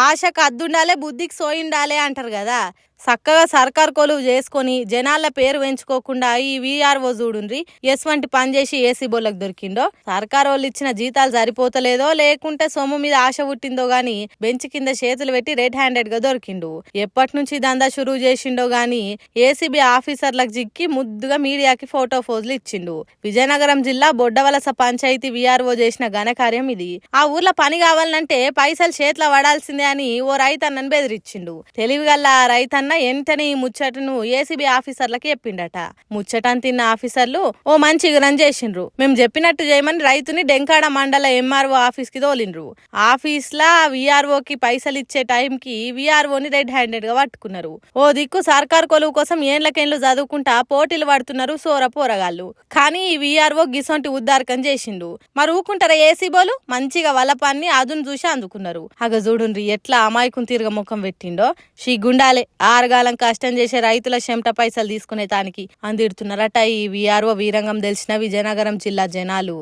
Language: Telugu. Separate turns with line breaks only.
ఆశకు అద్దుండాలే బుద్ధికి సోయిండాలే అంటారు కదా. చక్కగా సర్కార్ కొలువు చేసుకొని జనాల పేరు పెంచుకోకుండా ఈ వీఆర్ఓ చూడుండ్రి ఎటువంటి పని చేసి ఏసీ బోళ్ళకి దొరికిండో. సర్కార్ వాళ్ళు ఇచ్చిన జీతాలు సరిపోతలేదో లేకుంటే సొమ్ము మీద ఆశ పుట్టిందో గాని బెంచ్ కింద చేతులు పెట్టి రెడ్ హ్యాండెడ్ గా దొరికిండు. ఎప్పటి నుంచి దందా షురువు చేసిండో గాని ఏసీబీ ఆఫీసర్లకు చిక్కి ముద్దుగా మీడియాకి ఫోటో ఫోజులు ఇచ్చిండు. విజయనగరం జిల్లా బొడ్డవలస పంచాయతీ వీఆర్ఓ చేసిన ఘనకార్యం ఇది. ఆ ఊర్లో పని కావాలంటే పైసలు చేతిలో పడాల్సిందే అని ఓ రైతన్నను బెదిరించిండు. తెలివిగల్ల ఆ రైతన్న ఎంటనే ఈ ముచ్చటను ఏసీబీ ఆఫీసర్లకి చెప్పిండట. ముచ్చటని తిన్న ఆఫీసర్లు ఓ మంచి రన్ చేసిండ్రు. మేము చెప్పినట్టు చేయమని రైతుని డెంకాడ మండల ఎంఆర్ఓ ఆఫీస్ కి తోలిండ్రు. ఆఫీస్ లా వీఆర్ఓకి పైసలు ఇచ్చే టైంకి వీఆర్ఓని రెడ్ హ్యాండెడ్ గా పట్టుకున్నారు. ఓ దిక్కు సర్కార్ కొలువు కోసం ఏండ్లకేండ్లు చదువుకుంటా పోటీలు పడుతున్నారు సోర పోరగాళ్ళు. కానీ ఈ వీఆర్ఓ గిసొంటి ఉద్దారకం చేసిండు. మరి ఊకుంటారా ఏసీబోలు? మంచిగా వలపాన్ని అదును చూసి అందుకున్నారు. అగ చూడుండ్రి ఎట్లా అమాయకుని తిరగ ముఖం పెట్టిండో. గుండాలే ఆరుగాలం కష్టం చేసే రైతుల చెమట పైసలు తీసుకునే తానికి అందిడుతున్నారట ఈ వీఆర్ఓ వీరంగం తెలిసిన విజయనగరం జిల్లా జనాలు.